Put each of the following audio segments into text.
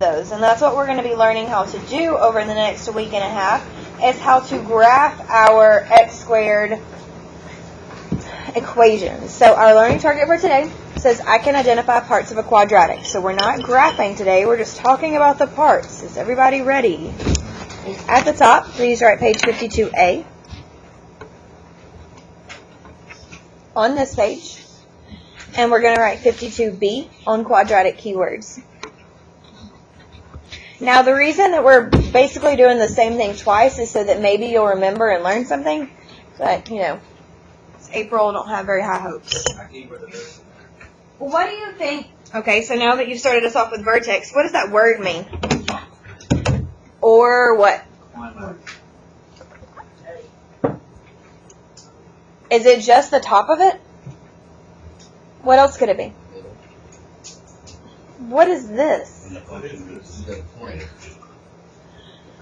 those. And that's what we're going to be learning how to do over the next week and a half, is how to graph our x squared equations. So our learning target for today says I can identify parts of a quadratic. So we're not graphing today, we're just talking about the parts. Is everybody ready? At the top, please write page 52A on this page. And we're going to write 52B on quadratic keywords. Now the reason that we're basically doing the same thing twice is so that maybe you'll remember and learn something. But, you know, it's April, don't have very high hopes. Well, what do you think? Okay, so now that you've started us off with vertex, what does that word mean? Or what? Is it just the top of it? What else could it be? What is this?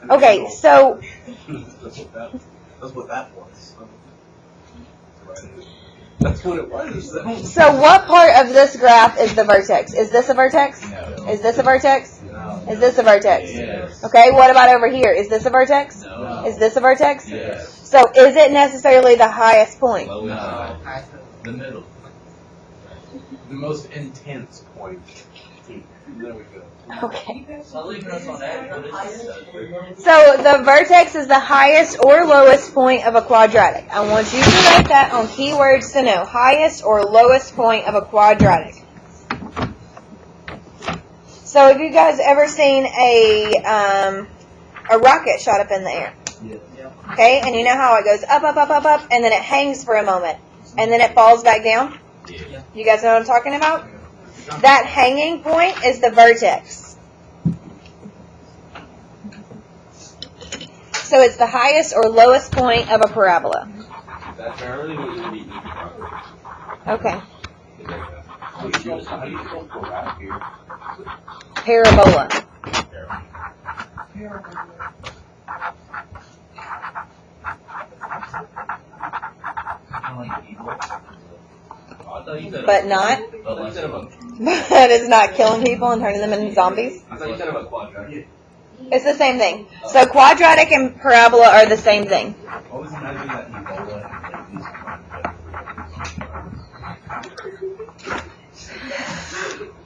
Okay, so that's what that was. That's what it was. So what part of this graph is the vertex? Is this a vertex? No. Is this a vertex? No. Is this a vertex? Yes. Okay, what about over here? Is this a vertex? No. Is this a vertex? Yes. So is it necessarily the highest point? No. The middle. The most intense point. There we go. Okay. So the vertex is the highest or lowest point of a quadratic. I want you to write that on keywords to know. Highest or lowest point of a quadratic. So have you guys ever seen a rocket shot up in the air? Yeah. Okay, and you know how it goes up, up, up, up, up, and then it hangs for a moment, and then it falls back down? Yeah. You guys know what I'm talking about? That hanging point is the vertex. So it's the highest or lowest point of a parabola. That's really what you need. Okay. How do you spell graph here? Parabola. But not. But it's not killing people and turning them into zombies. I thought you said about quadratic. It's the same thing. So quadratic and parabola are the same thing. Always imagine that Ebola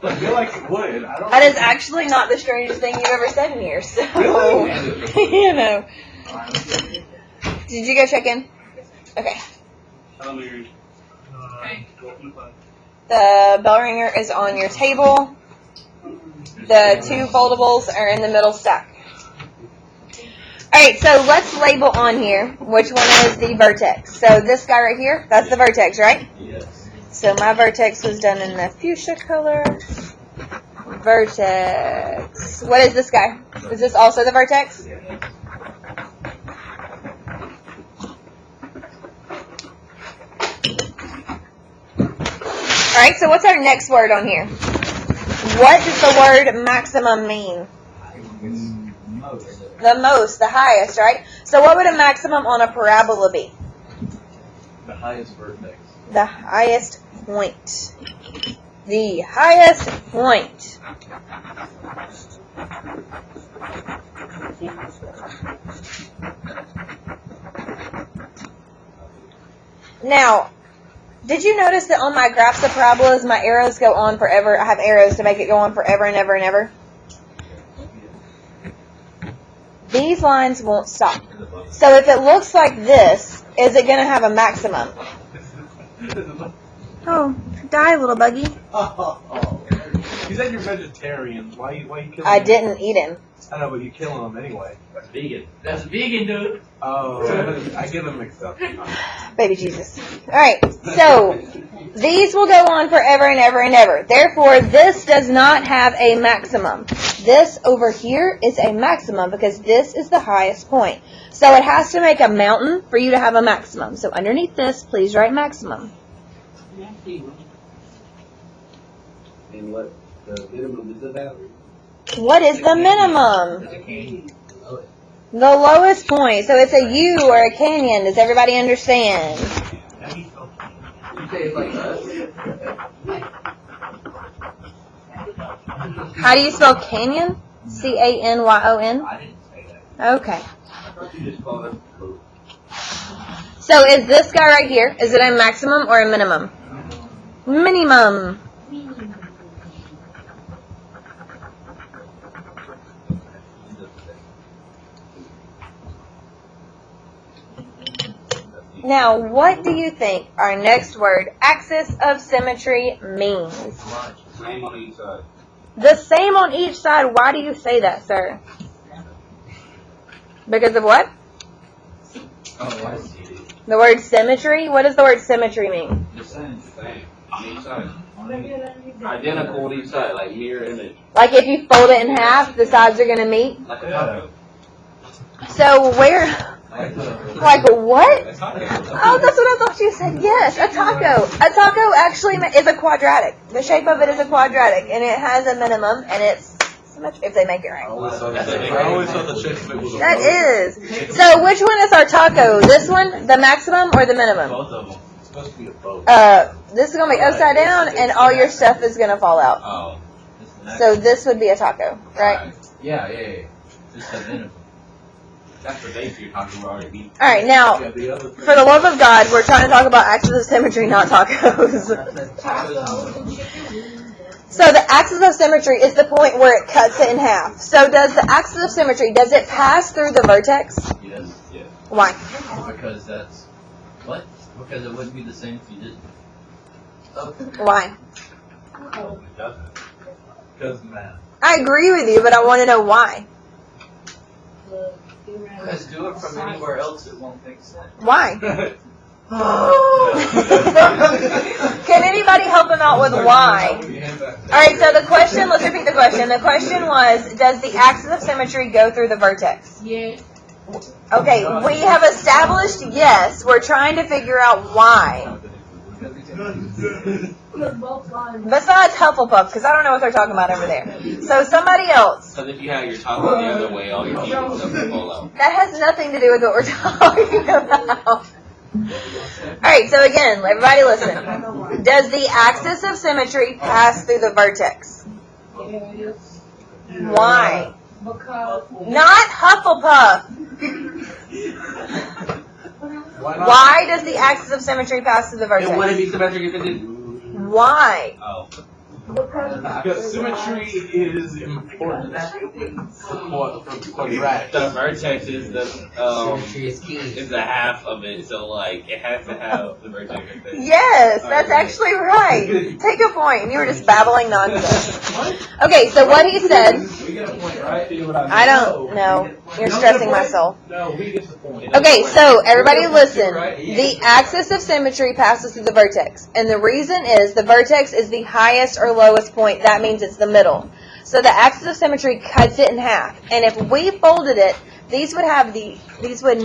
I feel like it would. I don't That is actually not the strangest thing you've ever said in here. So, you know. Did you go check in? Okay. The bell ringer is on your table. The two foldables are in the middle stack. Alright, so let's label on here which one is the vertex. So this guy right here, that's the vertex, right? Yes. So my vertex was done in the fuchsia color. Vertex. What is this guy? Is this also the vertex? Alright, so what's our next word on here? What does the word maximum mean? The most, the highest, right? So what would a maximum on a parabola be? The highest vertex. The highest point. The highest point. Now, did you notice that on my graphs of parabolas, my arrows go on forever? I have arrows to make it go on forever and ever and ever. These lines won't stop. So if it looks like this, is it going to have a maximum? Oh, die, little buggy. You said you're vegetarian. Why you killing him? I didn't eat him. I know, but you're killing him anyway. That's vegan. That's vegan, dude. Oh, I get them mixed up. Baby Jesus. Alright, so these will go on forever and ever and ever. Therefore, this does not have a maximum. This over here is a maximum because this is the highest point. So it has to make a mountain for you to have a maximum. So underneath this, please write maximum. And what the minimum is about? What is the minimum? The lowest point. So it's a U or a canyon. Does everybody understand? You say it's like us? How do you spell canyon? C-A-N-Y-O-n? I didn't say that. Okay. I thought you just called it. So is this guy right here, is it a maximum or a minimum? Minimum. Now, what do you think our next word, axis of symmetry, means? Same on each side. The same on each side. Why do you say that, sir? Because of what? Oh, I see. The word symmetry? What does the word symmetry mean? The same. Same on each side. Identical on each side, like mirror image. Like if you fold it in half, the sides are going to meet? Like a taco. So where, like what? A taco. Oh, that's what I thought you said. Yes, a taco. A taco actually is a quadratic. The shape of it is a quadratic, and it has a minimum, and it's symmetric if they make it I right. always thought the shape of it was a That boat. is. So which one is our taco? This one, the maximum, or the minimum? Both of them. It's supposed to be a boat. This is going to be upside down, and all your stuff is going to fall out. Oh. So this would be a taco, right? Yeah. Just a minimum. That's the base you're talking about already beat. All right, now, Yeah, the other three. for the love of God, we're trying to talk about axis of symmetry, not tacos. So the axis of symmetry is the point where it cuts it in half. So does the axis of symmetry, does it pass through the vertex? Yes. Why? Because that's what? Because it wouldn't be the same if you didn't. Why? It doesn't. Because math. I agree with you, but I want to know why. Because do it from anywhere else, it won't make sense. Why? Can anybody help him out with why? Alright, so the question, let's repeat the question. The question was, does the axis of symmetry go through the vertex? Yeah. Okay, we have established yes. We're trying to figure out why. Besides Hufflepuff, because I don't know what they're talking about over there. So somebody else. Because if you have your taco the other way, all your people stuff will fall out. That has nothing to do with what we're talking about. Alright, so again, everybody listen. Does the axis of symmetry pass through the vertex? Why? Because Not Hufflepuff. Why does the axis of symmetry pass through the It wouldn't vertex? be symmetric if it didn't. Why? Oh. Because symmetry is important for quadratic. The vertex is the is key. is the half of it, so like it has to have the vertex. Yes, that's actually right. Take a point. You were just babbling nonsense. Okay, so what he said, We get a point, right? I don't know. You're stressing my soul. No, we get the point. Okay, so everybody listen. The axis of symmetry passes through the vertex. And the reason is the vertex is the highest or lowest point. That means it's the middle. So the axis of symmetry cuts it in half. And if we folded it, these would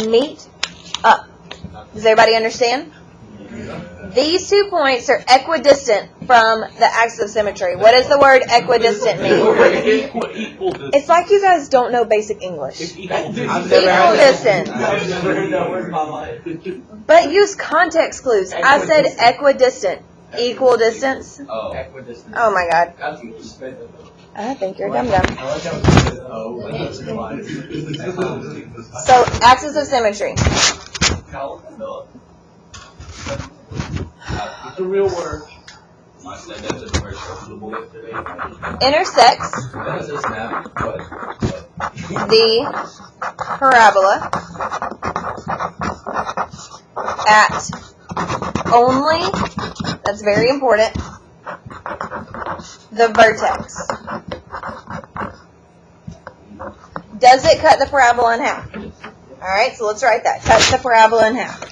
meet up. Does everybody understand? These 2 points are equidistant from the axis of symmetry. What does the word equidistant mean? Equal to. It's like you guys don't know basic English. Equidistant. Equidistant. But use context clues. I said equidistant. Equal distance. Oh. Equidistant. Oh my God. That's what you said. I think you're dumb dumb. Oh, So, axis of symmetry. it's a real word. I said that to the first yesterday. Intersects What is this now? What? the parabola at only, that's very important, the vertex. Does it cut the parabola in half? Alright, so let's write that. Cut the parabola in half.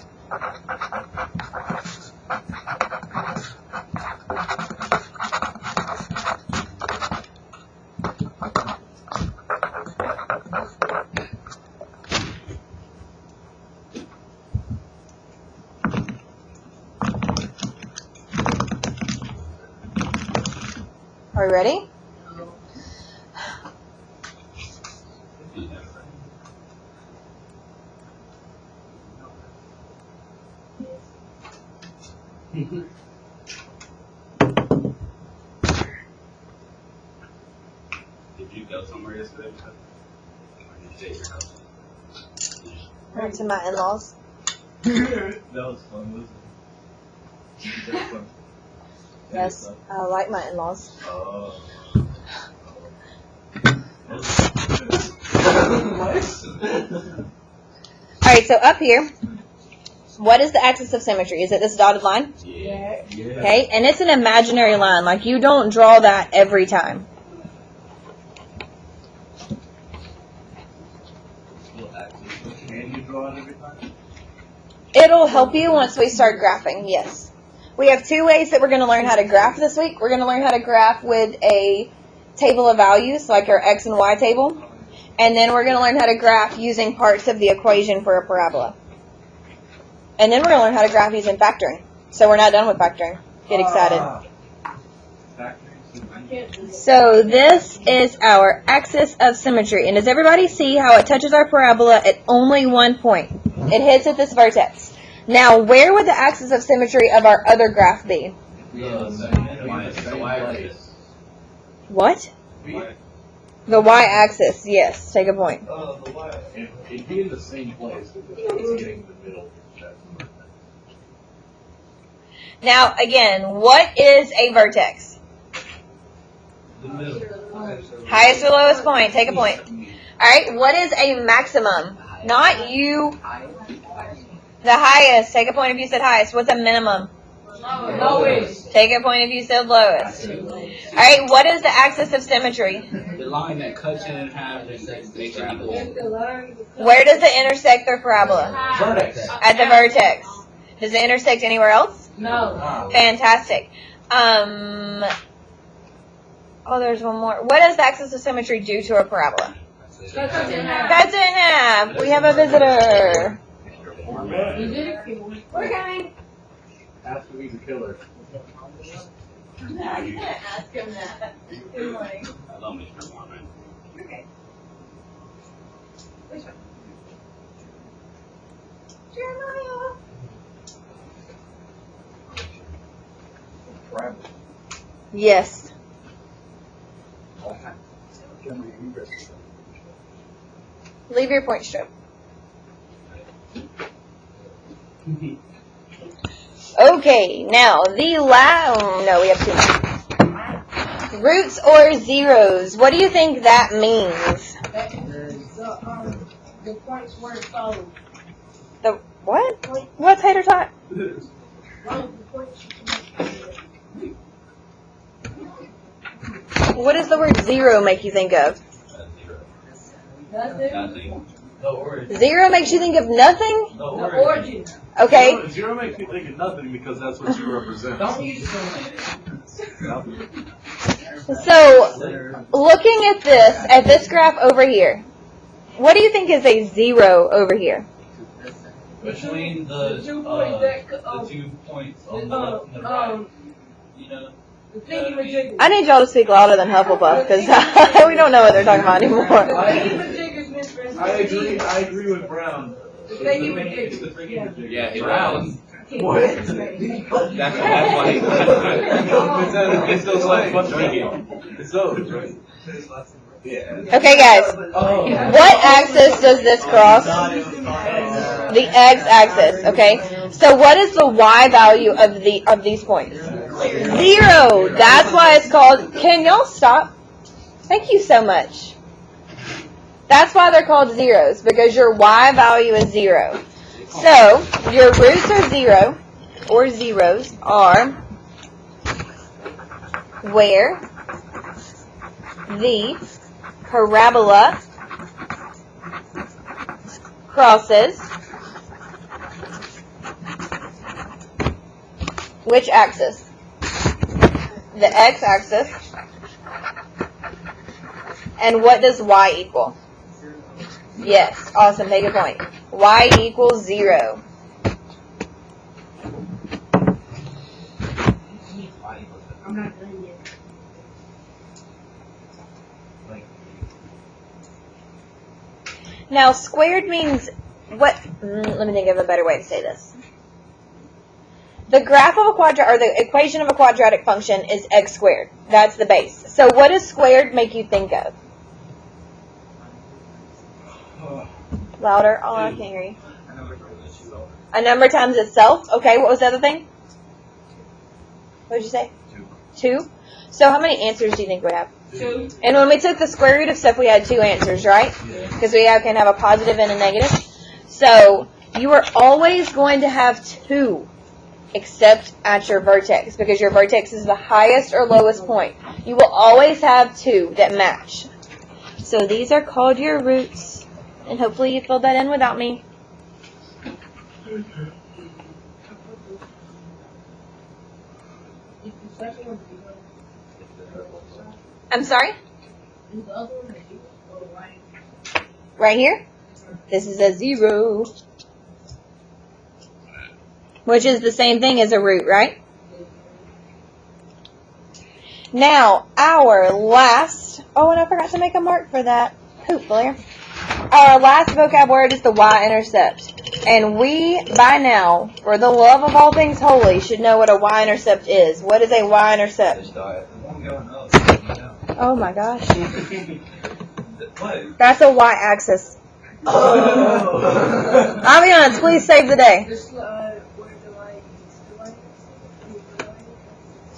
Are we ready? Did you go somewhere yesterday. Went to my in-laws. That was fun, wasn't it? Yes, I like my in-laws. Oh. All right, so up here, what is the axis of symmetry? Is it this dotted line? Yeah. Okay, and it's an imaginary line. Like, you don't draw that every time. Can you draw it every time? It'll help you once we start graphing, yes. We have two ways that we're going to learn how to graph this week. We're going to learn how to graph with a table of values, like our x and y table. And then we're going to learn how to graph using parts of the equation for a parabola. And then we're going to learn how to graph using factoring. So we're not done with factoring. Get excited. So this is our axis of symmetry. And does everybody see how it touches our parabola at only one point? It hits at this vertex. Now, where would the axis of symmetry of our other graph be? What? The y-axis, yes. Take a point. It'd be in the same place. It's getting the middle. Now, again, what is a vertex? The middle. Highest or lowest point. Take a point. All right, what is a maximum? Not you. The highest. Take a point if you said highest. What's a minimum? Lowest. Take a point if you said lowest. All right, what is the axis of symmetry? The line that cuts it in half makes it equal. Where does it intersect their parabola? Vertex. At the vertex. Does it intersect anywhere else? No. Fantastic. Oh, there's one more. What does the axis of symmetry do to a parabola? Cuts it in half. We have a visitor. We're coming. After we kill her. I can't ask him that. Good morning. I love Mr. Mormon. Okay. Which one? Jeremiah. Yes. Leave your point strip. Okay, now the no, we have two more. Roots or zeros. What do you think that means? The points were followed. The what? What's tater tot? What does the word zero make you think of? Nothing. No origin. Zero makes you think of nothing? No The origin. origin. Okay. Zero makes me think of nothing because that's what you represent. Don't use so many. So, looking at this graph over here, what do you think is a zero over here? Between the 2 points on the left and the right. You know? The thingy-majigger. I need y'all to speak louder than Hufflepuff because we don't know what they're talking about anymore. Thingy-majigger's Miss Francis. I agree with Brown. The thingy-majigger. It's the thingy-majigger. Yeah, Brown. What? That's why he It's those like It's those, right? Yeah. Okay, guys. What axis does this cross? The x-axis. Okay. So, what is the y value of these points? 0. That's why it's called. Can y'all stop? Thank you so much. That's why they're called zeros, because your y value is 0. So, your roots are 0, or zeros, are where the parabola crosses which axis? The x-axis. And what does y equal? Yes, awesome, take a point. Y equals 0. I'm not done yet. Now, squared means what? Let me think of a better way to say this. The graph of a or the equation of a quadratic function is x squared. That's the base. So what does squared make you think of? Louder. Oh, I can't hear you. A number times itself. Okay, what was the other thing? What did you say? 2. So how many answers do you think we have? 2. And when we took the square root of stuff, we had 2 answers, right? Because we can have a positive and a negative. So you are always going to have 2, except at your vertex, because your vertex is the highest or lowest point. You will always have 2 that match. So these are called your roots, and hopefully you filled that in without me. I'm sorry? Right here? This is a 0. Which is the same thing as a root, right? Now, our last... Oh, and I forgot to make a mark for that. Poop, Blair. Our last vocab word is the y-intercept. And we, by now, for the love of all things holy, should know what a y-intercept is. What is a y-intercept? Oh my gosh. That's a y-axis. I'll be honest, please save the day.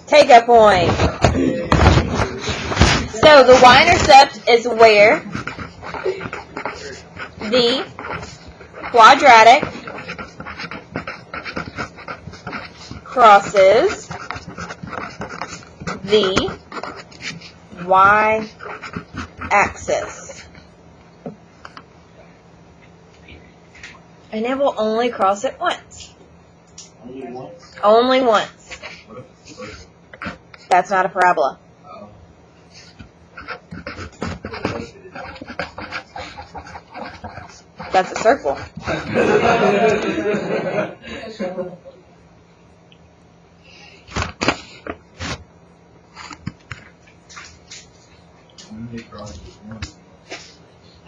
Take a point. So the y-intercept is where the quadratic crosses the y-axis. And it will only cross it once. Only once. That's not a parabola. That's a circle.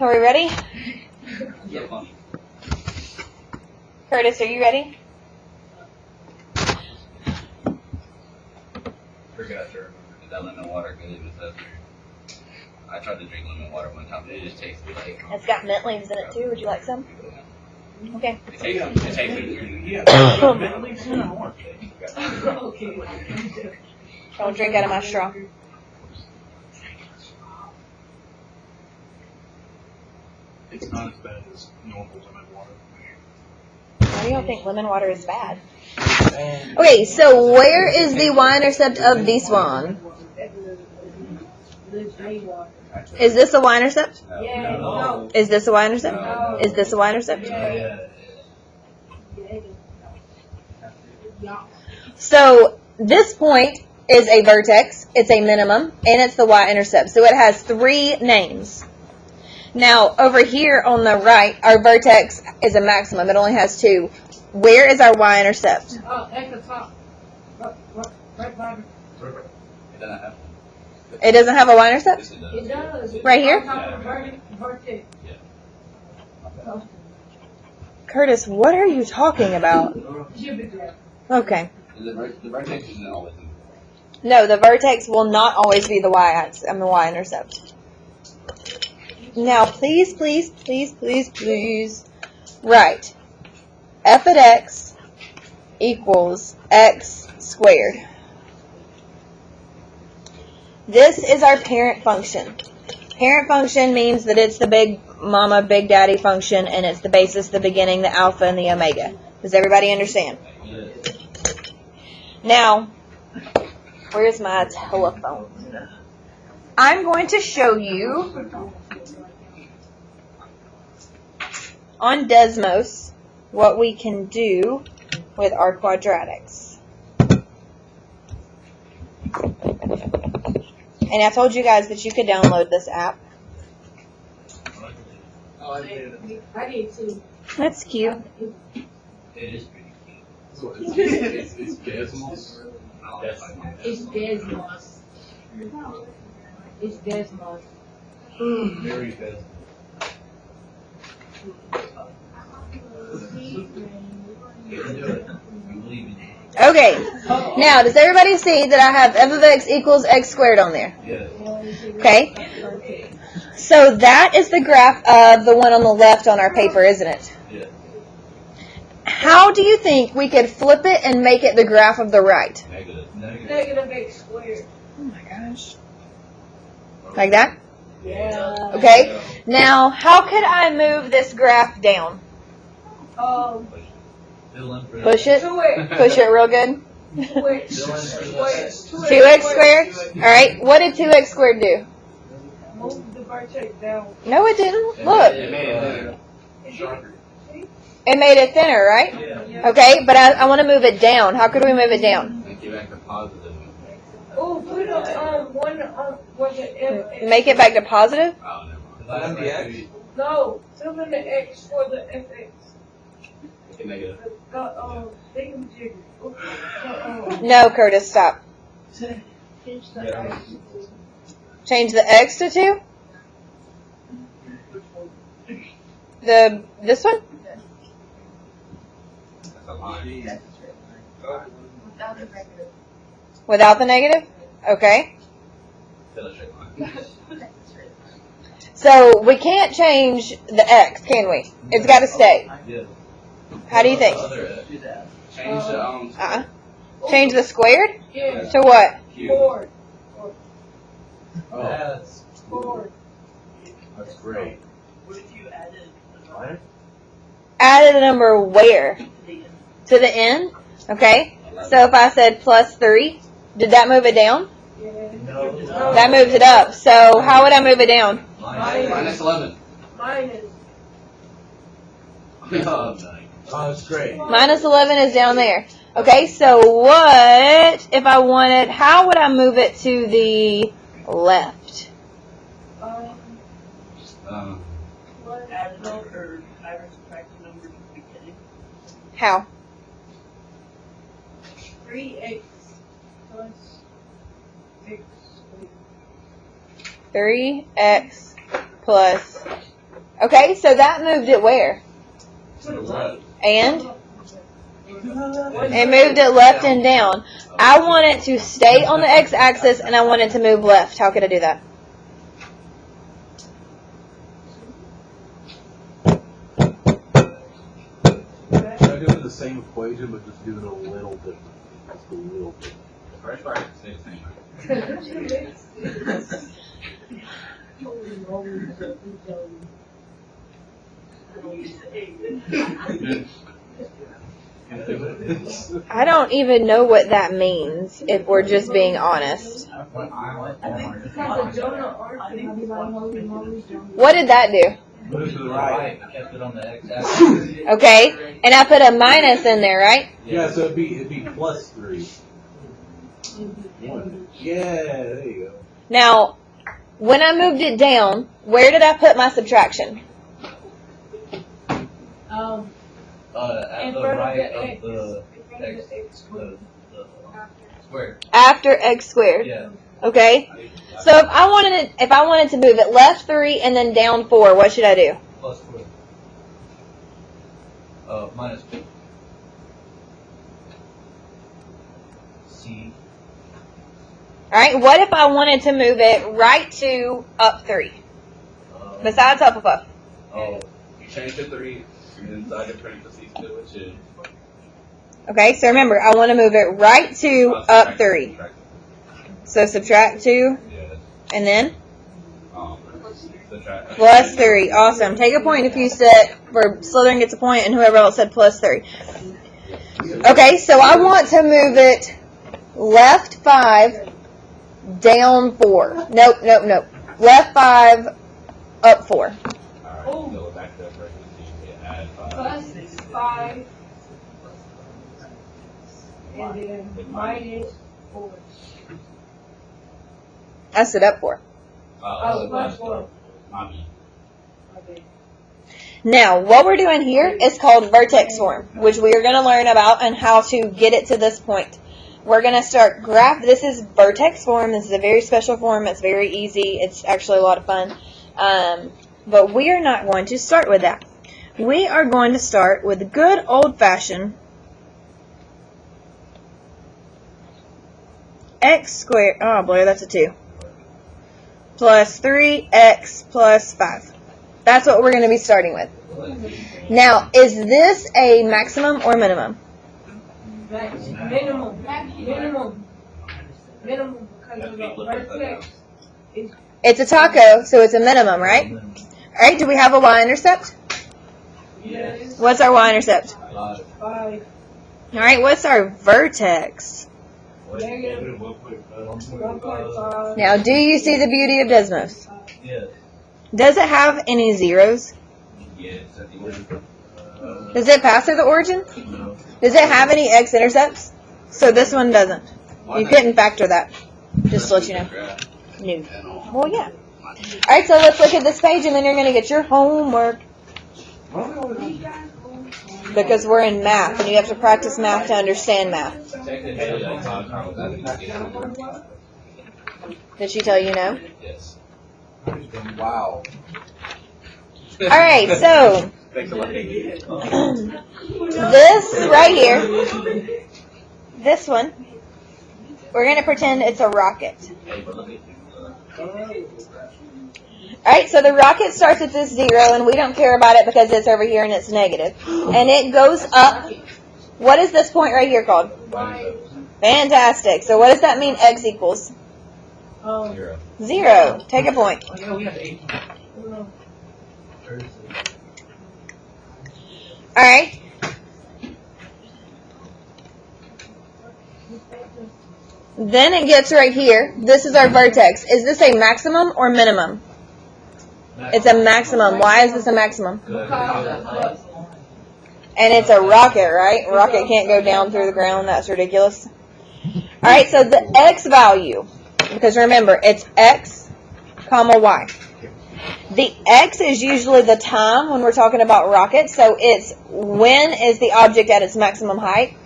Are we ready? Curtis, are you ready? Forgot to remember that lemon water because it was up there. I tried to drink lemon water one time, but it just tasted like. It's got mint leaves in it too. Would you like some? Okay. It tasted Don't drink out of my straw. It's not as bad as normal lemon water. Why do you think lemon water is bad? Okay, so where is the y-intercept of this one? Is this a y-intercept? No. Is this a y-intercept? Is this a y-intercept? So this point is a vertex, it's a minimum, and it's the y-intercept. So it has 3 names. Now, over here on the right, our vertex is a maximum. It only has 2. Where is our y-intercept? Oh, at the top. Right by It doesn't have. It doesn't have a y-intercept? Yes, it does. it does. Right here? On top of the vertex. Curtis, what are you talking about? Okay. The vertex isn't always. No, the vertex will not always be the y-axis. The y-intercept. Now, please, please, please, please, please write f of x equals x squared. This is our parent function. Parent function means that it's the big mama, big daddy function, and it's the basis, the beginning, the alpha, and the omega. Does everybody understand? Now, where's my telephone? I'm going to show you on Desmos what we can do with our quadratics. And I told you guys that you could download this app. I did too. That's cute. It is pretty cute. So it's Desmos. It's Desmos. It's Desmos. Very Desmos. Okay. Now, does everybody see that I have f of x equals x squared on there? Yes. Okay. So that is the graph of the one on the left on our paper, isn't it? Yeah. How do you think we could flip it and make it the graph of the right? Negative. Negative x squared. Oh my gosh. Like that? Yeah. Okay. Now, how could I move this graph down? Fill in for Push it? 2x. Push it real good? 2x Fill in for squared. 2x squared? Alright, what did 2x squared do? Move the vertex down. No, it didn't. Look. It made it sharper. It made it thinner, right? Yeah. Okay, but I want to move it down. How could we move it down? and get back to positive. Oh, put one was it f? Make it back to positive? Oh, never mind. Divide by X? 2. No, fill in the x for the fx. Make it negative. Thingamajigger. No, Curtis, stop. Change the x to 2? This one? That's a line. Without the negative? Okay. Fill a straight line. So we can't change the x, can we? It's got to stay. Yeah. How do you think? Other X. Change the Uh-uh. Change the squared Yeah, to what? cube. four. That's Four. That's great. Added a number where? To the end? Okay. So if I said plus 3, did that move it down? Yeah. That moves it up. So how would I move it down? Minus 11. Minus. Oh, Oh, that's great. Minus 11 is down there. Okay, so what if I wanted, how would I move it to the left? What? How? 3x plus x. 3x plus. Okay, so that moved it where? To the right. And? It moved it left and down. I want it to stay on the x-axis and I want it to move left. How could I do that? Try doing the same equation, but just doing it a little different. Just a little bit. The first part stays the same. I don't even know what that means, if we're just being honest. What did that do? Put it to the Right. right. I kept it on the X axis. Okay, and I put a minus in there, right? Yeah, so it'd be plus 3. 1. Yeah, there you go. Now, when I moved it down, where did I put my subtraction? At In the front of right the of X. the In front of X, the X squared. the square. After x squared. Yeah. Okay? So if I wanted to move it left 3 and then down 4, what should I do? Plus 4. Minus 2. C. Alright, what if I wanted to move it right to up 3? Besides Hufflepuff. Oh. You change to 3, and inside the parentheses to a 2. Okay, so remember, I want to move it right to up 3. So subtract 2, Yeah. and then Subtract. plus 3. Awesome. Take a point if you said, or Slytherin gets a point, and whoever else said plus 3. Okay, so I want to move it left 5, down 4. Nope. Left 5, up 4. Alright, so back to the parentheses, you add 5. Plus 5. And then minus 4. I stood up 4. Oh, plus 4. Mommy. Okay. Now, what we're doing here is called vertex form, which we are going to learn about and how to get it to this point. We're going to start graph. This is vertex form. This is a very special form. It's very easy. It's actually a lot of fun. But we are not going to start with that. We are going to start with good old-fashioned x squared. Oh, boy, that's a 2. plus 3x plus 5. That's what we're going to be starting with. Now, is this a maximum or minimum? Minimum. Minimum because of the vertex. It's a taco, so it's a minimum, right? All right, do we have a y-intercept? Yes. What's our y-intercept? 5. All right, what's our vertex? Negative 1.5. Now, do you see the beauty of Desmos? Yes. Does it have any zeros? Yes. Does it pass through the origin? No. Does it have any x-intercepts? So this one doesn't. You couldn't factor that. Just to let you know. No. Well, yeah. All right, so let's look at this page, and then you're going to get your homework. Because we're in math, and you have to practice math to understand math. Technically, I thought I was at Did she tell you no? Yes. Wow. All right, so Thanks a lot. this right here, this one, we're going to pretend it's a rocket. Alright, so the rocket starts at this 0, and we don't care about it because it's over here and it's negative. And it goes up. What is this point right here called? Fantastic. So what does that mean x equals? 0. Take a point. Oh, yeah, we have 8. Alright. Then it gets right here. This is our vertex. Is this a maximum or minimum? It's a maximum. Why is this a maximum? And it's a rocket, right? Rocket can't go down through the ground. That's ridiculous. Alright, so the x value, because remember, it's x, comma, y. The x is usually the time when we're talking about rockets, so it's when is the object at its maximum height.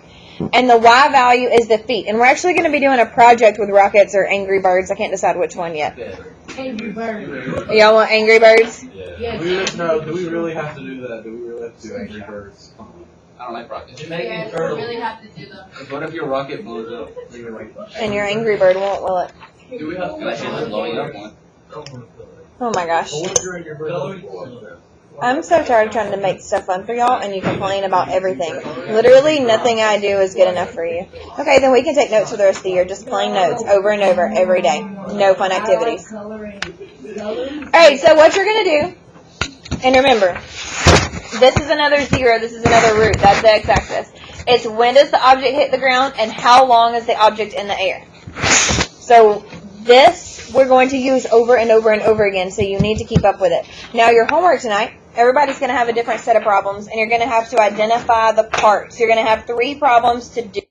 And the y value is the feet. And we're actually going to be doing a project with rockets or Angry Birds. I can't decide which one yet. Angry Bird. Y'all want Angry Birds? Yes. No, do we really have to do that? Do we really have to do Angry Birds? I don't like rockets. You're making Yes, we turtles. really have to do them. What if your rocket blows up? And your Angry Bird won't, will it? Do we have That shit is blowing up one. Oh my gosh. What if your Angry Bird? I'm so tired of trying to make stuff fun for y'all, and you complain about everything. Literally, nothing I do is good enough for you. Okay, then we can take notes for the rest of the year. Just plain notes, over and over, every day. No fun activities. Alright, so what you're going to do, and remember, this is another 0, this is another root. That's the x-axis. It's when does the object hit the ground, and how long is the object in the air. So this we're going to use over and over and over again, so you need to keep up with it. Now, your homework tonight, everybody's going to have a different set of problems, and you're going to have to identify the parts. You're going to have 3 problems to do.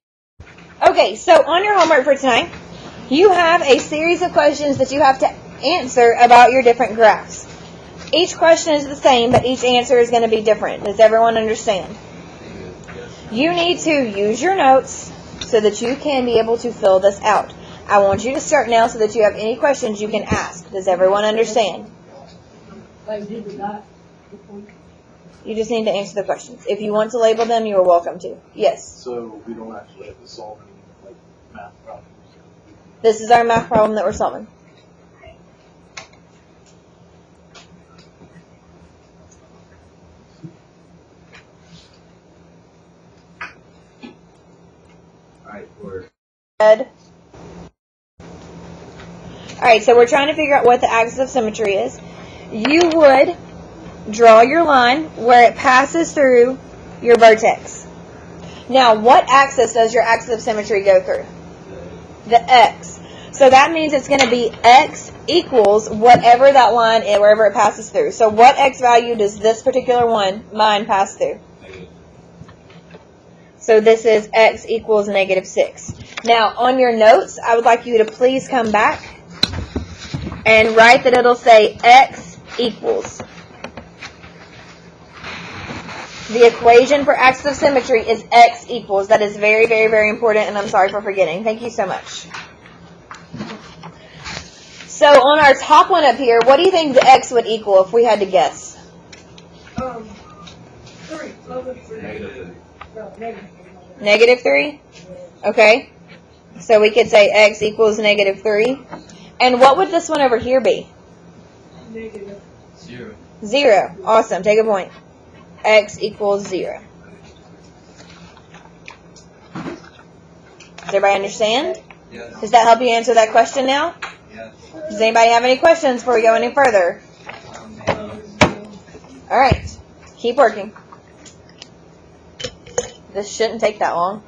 Okay, so on your homework for tonight, you have a series of questions that you have to answer about your different graphs. Each question is the same, but each answer is going to be different. Does everyone understand? You need to use your notes so that you can be able to fill this out. I want you to start now so that you have any questions you can ask. Does everyone understand? You just need to answer the questions. If you want to label them, you are welcome to. Yes. So we don't actually have to solve any math problems. This is our math problem that we're solving. Alright, we're Ed. Alright, so we're trying to figure out what the axis of symmetry is. You would draw your line where it passes through your vertex. Now, what axis does your axis of symmetry go through? The x. So that means it's going to be x equals whatever that line is, wherever it passes through. So what x value does this particular line pass through? So this is x equals -6. Now, on your notes, I would like you to please come back and write that it'll say x equals. The equation for axis of symmetry is x equals. That is very, very, very important, and I'm sorry for forgetting. Thank you so much. So on our top one up here, what do you think the x would equal if we had to guess? 3. No, -3? Okay. So we could say x equals -3. And what would this one over here be? Negative. 0. 0. Awesome. Take a point. X equals 0. Does everybody understand? Yes. Does that help you answer that question now? Yes. Does anybody have any questions before we go any further? All right. Keep working. This shouldn't take that long.